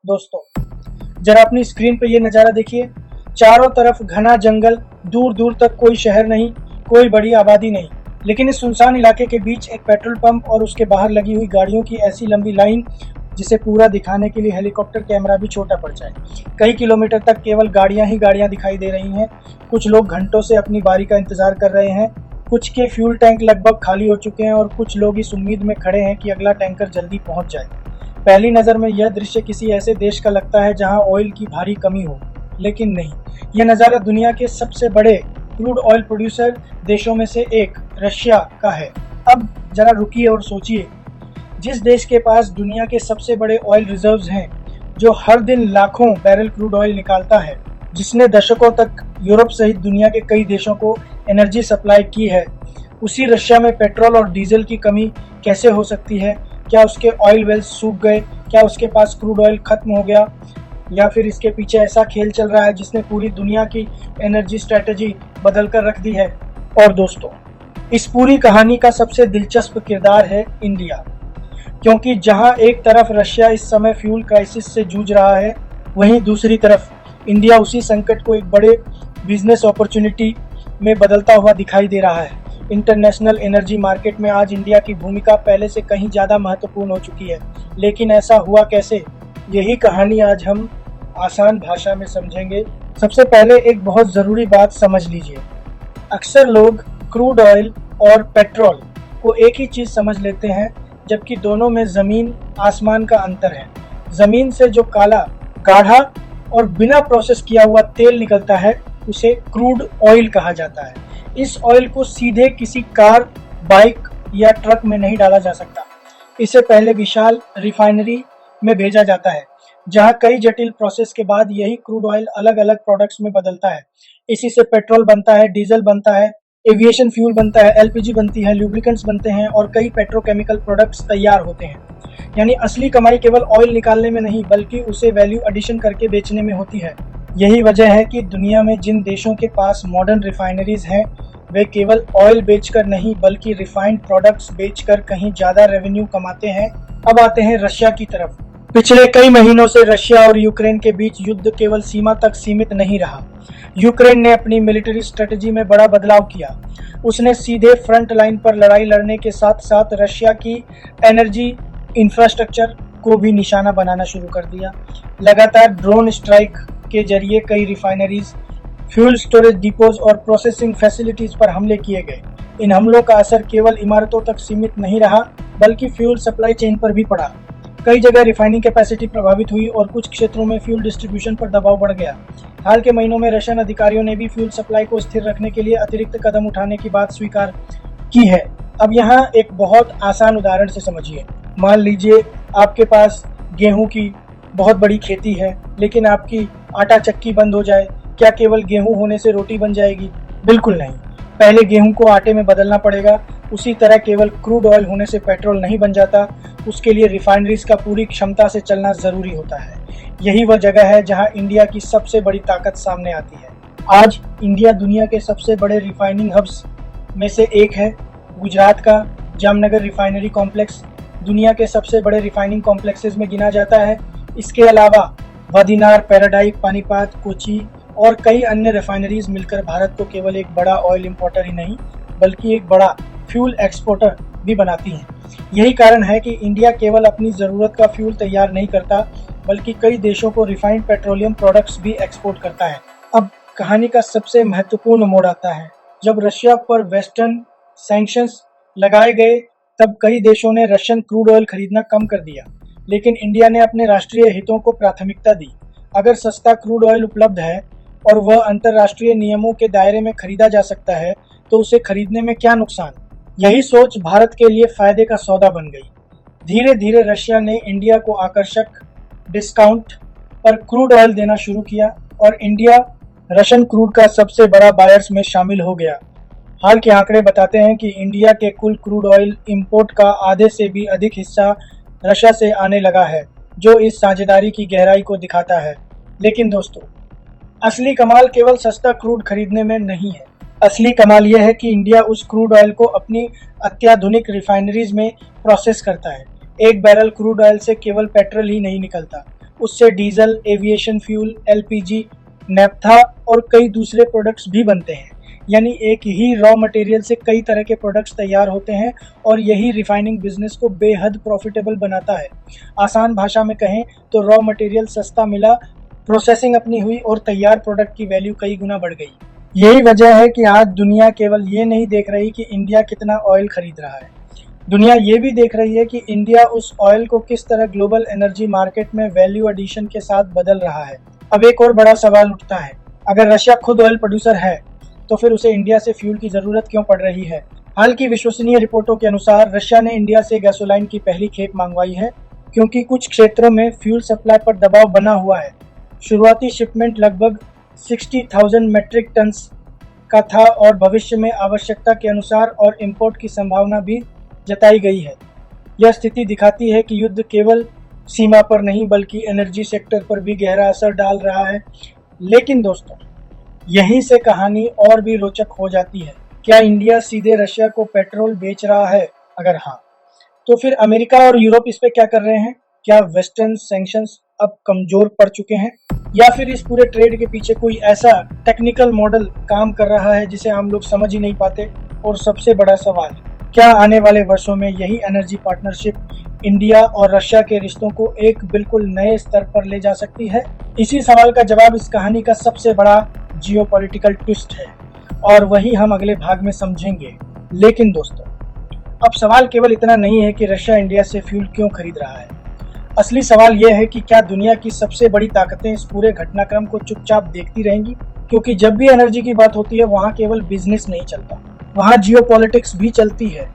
दोस्तों, जरा अपनी स्क्रीन पे ये नज़ारा देखिए। चारों तरफ घना जंगल, दूर दूर तक कोई शहर नहीं, कोई बड़ी आबादी नहीं, लेकिन इस सुनसान इलाके के बीच एक पेट्रोल पंप और उसके बाहर लगी हुई गाड़ियों की ऐसी लंबी लाइन जिसे पूरा दिखाने के लिए हेलीकॉप्टर कैमरा भी छोटा पड़ जाए। कई किलोमीटर तक केवल गाड़ियां ही गाड़ियां दिखाई दे रही हैं। कुछ लोग घंटों से अपनी बारी का इंतजार कर रहे हैं, कुछ के फ्यूल टैंक लगभग खाली हो चुके हैं और कुछ लोग इस उम्मीद में खड़े हैं कि अगला टैंकर जल्दी पहुंच जाए। पहली नज़र में यह दृश्य किसी ऐसे देश का लगता है जहां ऑयल की भारी कमी हो, लेकिन नहीं, यह नज़ारा दुनिया के सबसे बड़े क्रूड ऑयल प्रोड्यूसर देशों में से एक रशिया का है। अब जरा रुकिए और सोचिए, जिस देश के पास दुनिया के सबसे बड़े ऑयल रिजर्व्स हैं, जो हर दिन लाखों बैरल क्रूड ऑयल निकालता है, जिसने दशकों तक यूरोप सहित दुनिया के कई देशों को एनर्जी सप्लाई की है, उसी रशिया में पेट्रोल और डीजल की कमी कैसे हो सकती है? क्या उसके ऑयल वेल्स सूख गए? क्या उसके पास क्रूड ऑयल खत्म हो गया? या फिर इसके पीछे ऐसा खेल चल रहा है जिसने पूरी दुनिया की एनर्जी स्ट्रेटजी बदल कर रख दी है? और दोस्तों, इस पूरी कहानी का सबसे दिलचस्प किरदार है इंडिया, क्योंकि जहां एक तरफ रशिया इस समय फ्यूल क्राइसिस से जूझ रहा है, वहीं दूसरी तरफ इंडिया उसी संकट को एक बड़े बिजनेस अपॉर्चुनिटी में बदलता हुआ दिखाई दे रहा है। इंटरनेशनल एनर्जी मार्केट में आज इंडिया की भूमिका पहले से कहीं ज़्यादा महत्वपूर्ण हो चुकी है, लेकिन ऐसा हुआ कैसे? यही कहानी आज हम आसान भाषा में समझेंगे। सबसे पहले एक बहुत ज़रूरी बात समझ लीजिए। अक्सर लोग क्रूड ऑयल और पेट्रोल को एक ही चीज़ समझ लेते हैं, जबकि दोनों में ज़मीन आसमान का अंतर है। ज़मीन से जो काला, गाढ़ा और बिना प्रोसेस किया हुआ तेल निकलता है, उसे क्रूड ऑयल कहा जाता है। इस ऑयल को सीधे किसी कार, बाइक या ट्रक में नहीं डाला जा सकता। इसे पहले विशाल रिफाइनरी में भेजा जाता है, जहां कई जटिल प्रोसेस के बाद यही क्रूड ऑयल अलग अलग प्रोडक्ट्स में बदलता है। इसी से पेट्रोल बनता है, डीजल बनता है, एविएशन फ्यूल बनता है, एलपीजी बनती है, लुब्रिकेंट्स बनते हैं और कई पेट्रोकेमिकल प्रोडक्ट्स तैयार होते हैं। यानी असली कमाई केवल ऑयल निकालने में नहीं, बल्कि उसे वैल्यू एडिशन करके बेचने में होती है। यही वजह है कि दुनिया में जिन देशों के पास मॉडर्न रिफाइनरीज हैं, वे केवल ऑयल बेचकर नहीं, बल्कि रिफाइंड प्रोडक्ट्स बेचकर कहीं ज्यादा रेवेन्यू कमाते हैं। अब आते हैं रशिया की तरफ। पिछले कई महीनों से रशिया और यूक्रेन के बीच युद्ध केवल सीमा तक सीमित नहीं रहा। यूक्रेन ने अपनी मिलिट्री स्ट्रेटजी में बड़ा बदलाव किया। उसने सीधे फ्रंट लाइन पर लड़ाई लड़ने के साथ साथ रशिया की एनर्जी इंफ्रास्ट्रक्चर को भी निशाना बनाना शुरू कर दिया। लगातार ड्रोन स्ट्राइक के जरिए कई रिफाइनरीज, फ्यूल स्टोरेज डिपोज और प्रोसेसिंग फैसिलिटीज पर हमले किए गए। इन हमलों का असर केवल इमारतों तक सीमित नहीं रहा, बल्कि फ्यूल सप्लाई चेन पर भी पड़ा। कई जगह रिफाइनिंग कैपेसिटी प्रभावित हुई और कुछ क्षेत्रों में फ्यूल डिस्ट्रीब्यूशन पर दबाव बढ़ गया। हाल के महीनों में रशियन अधिकारियों ने भी फ्यूल सप्लाई को स्थिर रखने के लिए अतिरिक्त कदम उठाने की बात स्वीकार की है। अब यहाँ एक बहुत आसान उदाहरण से समझिए। मान लीजिए आपके पास गेहूं की बहुत बड़ी खेती है, लेकिन आपकी आटा चक्की बंद हो जाए। क्या केवल गेहूं होने से रोटी बन जाएगी? बिल्कुल नहीं। पहले गेहूं को आटे में बदलना पड़ेगा। उसी तरह केवल क्रूड ऑयल होने से पेट्रोल नहीं बन जाता, उसके लिए रिफाइनरीज का पूरी क्षमता से चलना जरूरी होता है। यही वह जगह है जहां इंडिया की सबसे बड़ी ताकत सामने आती है। आज इंडिया दुनिया के सबसे बड़े रिफाइनिंग हब्स में से एक है। गुजरात का जामनगर रिफाइनरी कॉम्प्लेक्स दुनिया के सबसे बड़े रिफाइनिंग कॉम्प्लेक्सेस में गिना जाता है। इसके अलावा वादिनार, पैराडाइक, पानीपत, कोची और कई अन्य रिफाइनरीज मिलकर भारत को केवल एक बड़ा ऑयल इंपोर्टर ही नहीं, बल्कि एक बड़ा फ्यूल एक्सपोर्टर भी बनाती हैं। यही कारण है कि इंडिया केवल अपनी ज़रूरत का फ्यूल तैयार नहीं करता, बल्कि कई देशों को रिफाइंड पेट्रोलियम प्रोडक्ट्स भी एक्सपोर्ट करता है। अब कहानी का सबसे महत्वपूर्ण मोड़ आता है। जब रशिया पर वेस्टर्न सैंक्शंस लगाए गए, तब कई देशों ने रशियन क्रूड ऑयल खरीदना कम कर दिया, लेकिन इंडिया ने अपने राष्ट्रीय हितों को प्राथमिकता दी। अगर सस्ता क्रूड ऑयल उपलब्ध है और वह अंतर्राष्ट्रीय नियमों के दायरे में खरीदा जा सकता है, तो उसे खरीदने में क्या नुकसान? यही सोच भारत के लिए फायदे का सौदा बन गई। धीरे धीरे रशिया ने इंडिया को आकर्षक डिस्काउंट पर क्रूड ऑयल देना शुरू किया और इंडिया रशियन क्रूड का सबसे बड़ा बायर्स में शामिल हो गया। हाल के आंकड़े बताते हैं कि इंडिया के कुल क्रूड ऑयल इंपोर्ट का आधे से भी अधिक हिस्सा रशिया से आने लगा है, जो इस साझेदारी की गहराई को दिखाता है। लेकिन दोस्तों, असली कमाल केवल सस्ता क्रूड खरीदने में नहीं है। असली कमाल यह है कि इंडिया उस क्रूड ऑयल को अपनी अत्याधुनिक रिफाइनरीज में प्रोसेस करता है। एक बैरल क्रूड ऑयल से केवल पेट्रोल ही नहीं निकलता, उससे diesel, aviation fuel, LPG, naphtha और कई दूसरे प्रोडक्ट्स भी बनते हैं। यानी एक ही रॉ मटेरियल से कई तरह के प्रोडक्ट्स तैयार होते हैं और यही रिफाइनिंग बिजनेस को बेहद प्रॉफिटेबल बनाता है। आसान भाषा में कहें तो रॉ मटेरियल सस्ता मिला, प्रोसेसिंग अपनी हुई और तैयार प्रोडक्ट की वैल्यू कई गुना बढ़ गई। यही वजह है कि आज दुनिया केवल ये नहीं देख रही कि इंडिया कितना ऑयल खरीद रहा है, दुनिया ये भी देख रही है कि इंडिया उस ऑयल को किस तरह ग्लोबल एनर्जी मार्केट में वैल्यू एडिशन के साथ बदल रहा है। अब एक और बड़ा सवाल उठता है, अगर रशिया खुद ऑयल प्रोड्यूसर है तो फिर उसे इंडिया से फ्यूल की जरूरत क्यों पड़ रही है? हाल की विश्वसनीय रिपोर्टों के अनुसार रशिया ने इंडिया से गैसोलाइन की पहली खेप मंगवाई है, क्योंकि कुछ क्षेत्रों में फ्यूल सप्लाई पर दबाव बना हुआ है। शुरुआती शिपमेंट लगभग 60,000 मेट्रिक टन का था और भविष्य में आवश्यकता के अनुसार और इंपोर्ट की संभावना भी जताई गई है। यह स्थिति दिखाती है कि युद्ध केवल सीमा पर नहीं बल्कि एनर्जी सेक्टर पर भी गहरा असर डाल रहा है। लेकिन दोस्तों, यहीं से कहानी और भी रोचक हो जाती है। क्या इंडिया सीधे रशिया को पेट्रोल बेच रहा है? अगर हाँ, तो फिर अमेरिका और यूरोप इस पे क्या कर रहे हैं? क्या वेस्टर्न सैंक्शंस अब कमजोर पड़ चुके हैं, या फिर इस पूरे ट्रेड के पीछे कोई ऐसा टेक्निकल मॉडल काम कर रहा है जिसे हम लोग समझ ही नहीं पाते? और सबसे बड़ा सवाल, क्या आने वाले वर्षों में यही एनर्जी पार्टनरशिप इंडिया और रशिया के रिश्तों को एक बिल्कुल नए स्तर पर ले जा सकती है? इसी सवाल का जवाब इस कहानी का सबसे बड़ा जियोपॉलिटिकल ट्विस्ट है और वही हम अगले भाग में समझेंगे। लेकिन दोस्तों, अब सवाल केवल इतना नहीं है कि रशिया इंडिया से फ्यूल क्यों खरीद रहा है। असली सवाल यह है कि क्या दुनिया की सबसे बड़ी ताकतें इस पूरे घटनाक्रम को चुपचाप देखती रहेंगी? क्योंकि जब भी एनर्जी की बात होती है वहाँ केवल बिजनेस नहीं चलता, वहाँ जियोपॉलिटिक्स भी चलती है।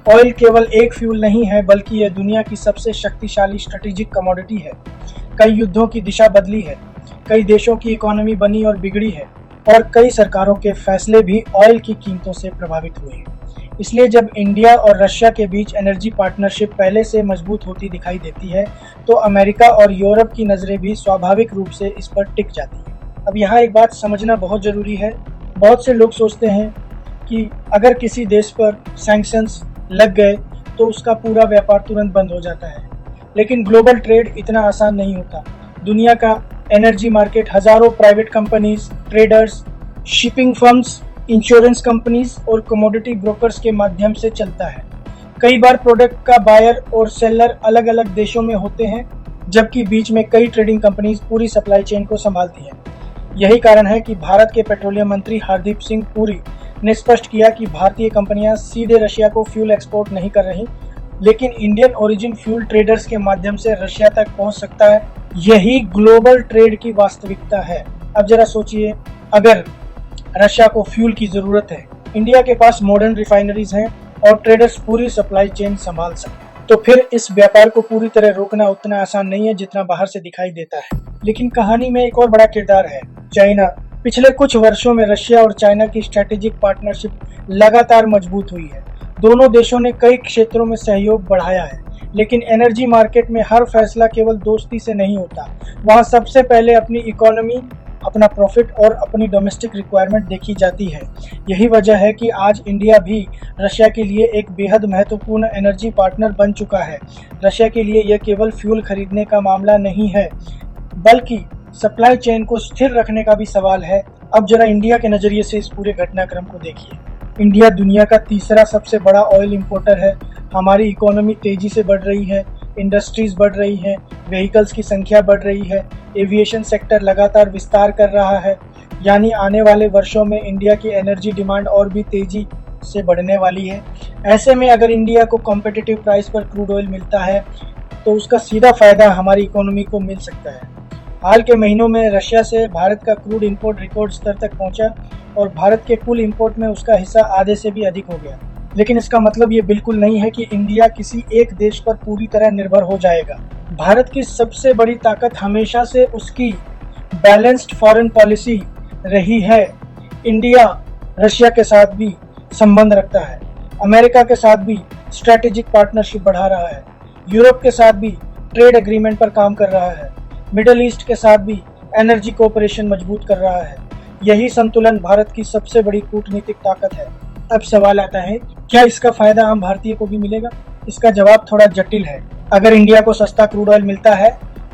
ऑयल केवल एक फ्यूल नहीं है बल्कि यह दुनिया की सबसे शक्तिशाली स्ट्रेटेजिक कमोडिटी है। कई युद्धों की दिशा बदली है, कई देशों की इकोनॉमी बनी और बिगड़ी है और कई सरकारों के फैसले भी ऑयल की कीमतों से प्रभावित हुए हैं। इसलिए जब इंडिया और रशिया के बीच एनर्जी पार्टनरशिप पहले से मजबूत होती दिखाई देती है तो अमेरिका और यूरोप की नज़रें भी स्वाभाविक रूप से इस पर टिक जाती है। अब यहाँ एक बात समझना बहुत ज़रूरी है। बहुत से लोग सोचते हैं कि अगर किसी देश पर सैंक्शंस लग गए तो उसका पूरा व्यापार तुरंत बंद हो जाता है, लेकिन ग्लोबल ट्रेड इतना आसान नहीं होता। दुनिया का एनर्जी मार्केट हजारों private companies, traders, shipping firms, insurance companies और कमोडिटी ब्रोकर्स के माध्यम से चलता है। कई बार प्रोडक्ट का बायर और सेलर अलग अलग देशों में होते हैं, जबकि बीच में कई ट्रेडिंग कंपनीज पूरी सप्लाई चेन को संभालती हैं। यही कारण है कि भारत के पेट्रोलियम मंत्री हरदीप सिंह पुरी ने स्पष्ट किया कि भारतीय कंपनियां सीधे रशिया को फ्यूल एक्सपोर्ट नहीं कर रही, लेकिन इंडियन ओरिजिन फ्यूल ट्रेडर्स के माध्यम से रशिया तक पहुंच सकता है। यही ग्लोबल ट्रेड की वास्तविकता है। अब जरा सोचिए, अगर रशिया को फ्यूल की जरूरत है, इंडिया के पास मॉडर्न रिफाइनरीज हैं और ट्रेडर्स पूरी सप्लाई चेन संभाल सकते हैं, तो फिर इस व्यापार को पूरी तरह रोकना उतना आसान नहीं है जितना बाहर से दिखाई देता है। लेकिन कहानी में एक और बड़ा किरदार है, चाइना। पिछले कुछ वर्षों में रशिया और चाइना की स्ट्रेटेजिक पार्टनरशिप लगातार मजबूत हुई है। दोनों देशों ने कई क्षेत्रों में सहयोग बढ़ाया है, लेकिन एनर्जी मार्केट में हर फैसला केवल दोस्ती से नहीं होता। वहाँ सबसे पहले अपनी इकोनॉमी, अपना प्रॉफिट और अपनी डोमेस्टिक रिक्वायरमेंट देखी जाती है। यही वजह है कि आज इंडिया भी रशिया के लिए एक बेहद महत्वपूर्ण एनर्जी पार्टनर बन चुका है। रशिया के लिए यह केवल फ्यूल खरीदने का मामला नहीं है, बल्कि सप्लाई चेन को स्थिर रखने का भी सवाल है। अब जरा इंडिया के नजरिए से इस पूरे घटनाक्रम को देखिए। इंडिया दुनिया का तीसरा सबसे बड़ा ऑयल इंपोर्टर है। हमारी इकोनॉमी तेजी से बढ़ रही है, इंडस्ट्रीज बढ़ रही हैं, व्हीकल्स की संख्या बढ़ रही है, एविएशन सेक्टर लगातार विस्तार कर रहा है। यानी आने वाले वर्षों में इंडिया की एनर्जी डिमांड और भी तेजी से बढ़ने वाली है। ऐसे में अगर इंडिया को कॉम्पिटिटिव प्राइस पर क्रूड ऑयल मिलता है तो उसका सीधा फायदा हमारी इकोनॉमी को मिल सकता है। हाल के महीनों में रशिया से भारत का क्रूड इंपोर्ट रिकॉर्ड स्तर तक पहुंचा और भारत के कुल इंपोर्ट में उसका हिस्सा आधे से भी अधिक हो गया। लेकिन इसका मतलब ये बिल्कुल नहीं है कि इंडिया किसी एक देश पर पूरी तरह निर्भर हो जाएगा। भारत की सबसे बड़ी ताकत हमेशा से उसकी बैलेंस्ड फॉरेन पॉलिसी रही है। इंडिया रशिया के साथ भी संबंध रखता है, अमेरिका के साथ भी स्ट्रेटेजिक पार्टनरशिप बढ़ा रहा है, यूरोप के साथ भी ट्रेड एग्रीमेंट पर काम कर रहा है, मिडल ईस्ट के साथ भी एनर्जी कोऑपरेशन मजबूत कर रहा है। यही संतुलन भारत की सबसे बड़ी कूटनीतिक ताकत है। अब सवाल आता है, क्या इसका फायदा आम भारतीय को भी मिलेगा? इसका जवाब थोड़ा जटिल है। अगर इंडिया को सस्ता क्रूड ऑयल मिलता है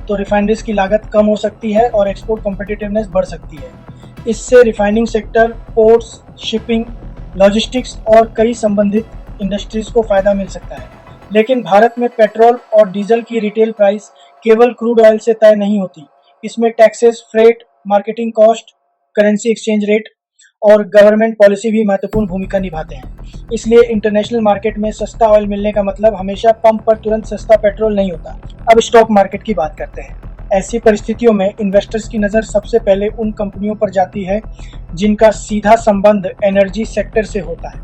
तो रिफाइनरीज की लागत कम हो सकती है और एक्सपोर्ट कॉम्पिटिटिवनेस बढ़ सकती है। इससे refining sector, ports, shipping, logistics और कई संबंधित इंडस्ट्रीज को फायदा मिल सकता है। लेकिन भारत में पेट्रोल और डीजल की रिटेल प्राइस केवल क्रूड ऑयल से तय नहीं होती। इसमें taxes, freight, marketing cost, currency exchange rate और गवर्नमेंट पॉलिसी भी महत्वपूर्ण भूमिका निभाते हैं। इसलिए इंटरनेशनल मार्केट में सस्ता ऑयल मिलने का मतलब हमेशा पंप पर तुरंत सस्ता पेट्रोल नहीं होता। अब स्टॉक मार्केट की बात करते हैं। ऐसी परिस्थितियों में इन्वेस्टर्स की नज़र सबसे पहले उन कंपनियों पर जाती है जिनका सीधा संबंध एनर्जी सेक्टर से होता है,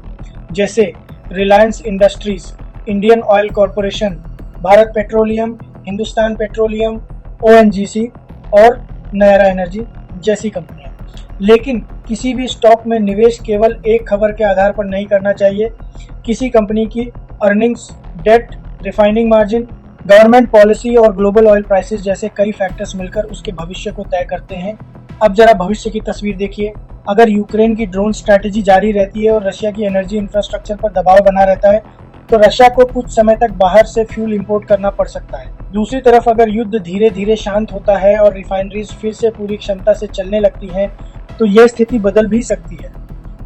जैसे Reliance industries, Indian oil corporation, Bharat petroleum, Hindustan petroleum, ONGC और नयरा एनर्जी जैसी कंपनियां। लेकिन किसी भी स्टॉक में निवेश केवल एक खबर के आधार पर नहीं करना चाहिए। किसी कंपनी की earnings, debt, refining margin, government policy और ग्लोबल ऑयल प्राइसेस जैसे कई फैक्टर्स मिलकर उसके भविष्य को तय करते हैं। अब जरा भविष्य की तस्वीर देखिए। अगर यूक्रेन की ड्रोन स्ट्रैटेजी जारी रहती है और रशिया की एनर्जी इंफ्रास्ट्रक्चर पर दबाव बना रहता है, तो रशिया को कुछ समय तक बाहर से फ्यूल इंपोर्ट करना पड़ सकता है। दूसरी तरफ अगर युद्ध धीरे धीरे शांत होता है और रिफाइनरीज फिर से पूरी क्षमता से चलने लगती हैं, तो यह स्थिति बदल भी सकती है।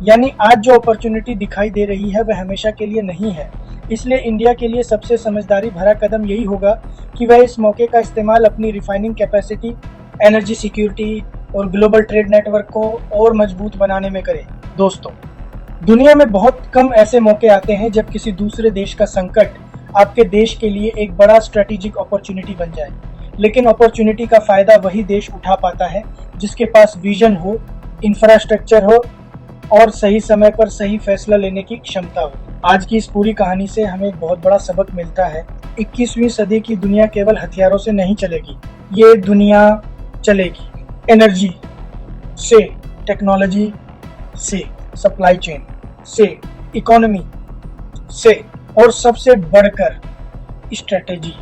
यानी आज जो अपॉर्चुनिटी दिखाई दे रही है वह हमेशा के लिए नहीं है। इसलिए इंडिया के लिए सबसे समझदारी भरा कदम यही होगा कि वह इस मौके का इस्तेमाल अपनी रिफाइनिंग कैपेसिटी, एनर्जी सिक्योरिटी और ग्लोबल ट्रेड नेटवर्क को और मजबूत बनाने में करे। दोस्तों, दुनिया में बहुत कम ऐसे मौके आते हैं जब किसी दूसरे देश का संकट आपके देश के लिए एक बड़ा स्ट्रेटेजिक अपॉर्चुनिटी बन जाए। लेकिन अपॉर्चुनिटी का फायदा वही देश उठा पाता है जिसके पास विजन हो, इंफ्रास्ट्रक्चर हो और सही समय पर सही फैसला लेने की क्षमता हो। आज की इस पूरी कहानी से हमें एक बहुत बड़ा सबक मिलता है। 21वीं सदी की दुनिया केवल हथियारों से नहीं चलेगी, ये दुनिया चलेगी एनर्जी से, टेक्नोलॉजी से, सप्लाई चेन से, इकोनॉमी से और सबसे बढ़कर स्ट्रेटेजी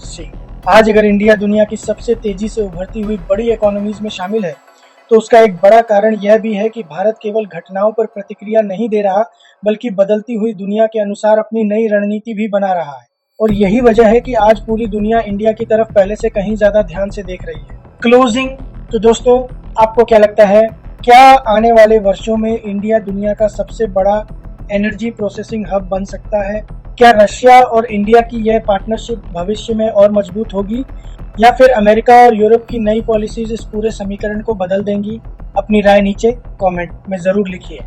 से। आज अगर इंडिया दुनिया की सबसे तेजी से उभरती हुई बड़ी इकोनॉमीज में शामिल है, तो उसका एक बड़ा कारण यह भी है कि भारत केवल घटनाओं पर प्रतिक्रिया नहीं दे रहा, बल्कि बदलती हुई दुनिया के अनुसार अपनी नई रणनीति भी बना रहा है। और यही वजह है कि आज पूरी दुनिया इंडिया की तरफ पहले से कहीं ज्यादा ध्यान से देख रही है। क्लोजिंग, तो दोस्तों आपको क्या लगता है, क्या आने वाले वर्षों में इंडिया दुनिया का सबसे बड़ा एनर्जी प्रोसेसिंग हब बन सकता है? क्या रशिया और इंडिया की यह पार्टनरशिप भविष्य में और मजबूत होगी, या फिर अमेरिका और यूरोप की नई पॉलिसीज इस पूरे समीकरण को बदल देंगी? अपनी राय नीचे कमेंट में जरूर लिखिए।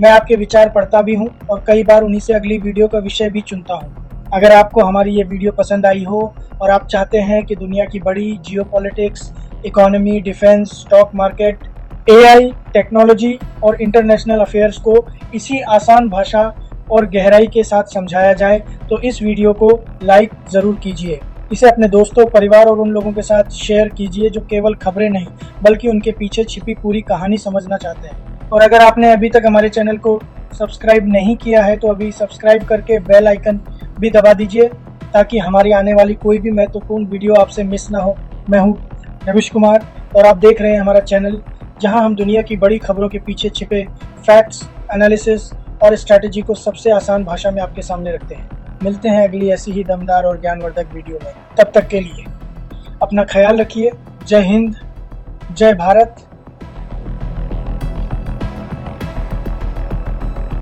मैं आपके विचार पढ़ता भी हूँ और कई बार उन्हीं से अगली वीडियो का विषय भी चुनता हूँ। अगर आपको हमारी ये वीडियो पसंद आई हो और आप चाहते हैं कि दुनिया की बड़ी geopolitics, economy, defence, stock market, AI, technology और इंटरनेशनल अफेयर्स को इसी आसान भाषा और गहराई के साथ समझाया जाए, तो इस वीडियो को लाइक ज़रूर कीजिए। इसे अपने दोस्तों, परिवार और उन लोगों के साथ शेयर कीजिए जो केवल खबरें नहीं बल्कि उनके पीछे छिपी पूरी कहानी समझना चाहते हैं। और अगर आपने अभी तक हमारे चैनल को सब्सक्राइब नहीं किया है, तो अभी सब्सक्राइब करके बेल आइकन भी दबा दीजिए ताकि हमारी आने वाली कोई भी महत्वपूर्ण वीडियो आपसे मिस ना हो। मैं हूँ रविश कुमार और आप देख रहे हैं हमारा चैनल, जहां हम दुनिया की बड़ी खबरों के पीछे छिपे फैक्ट्स, एनालिसिस और स्ट्रैटेजी को सबसे आसान भाषा में आपके सामने रखते हैं। मिलते हैं अगली ऐसी ही दमदार और ज्ञानवर्धक वीडियो में। तब तक के लिए अपना ख्याल रखिए। जय हिंद, जय भारत।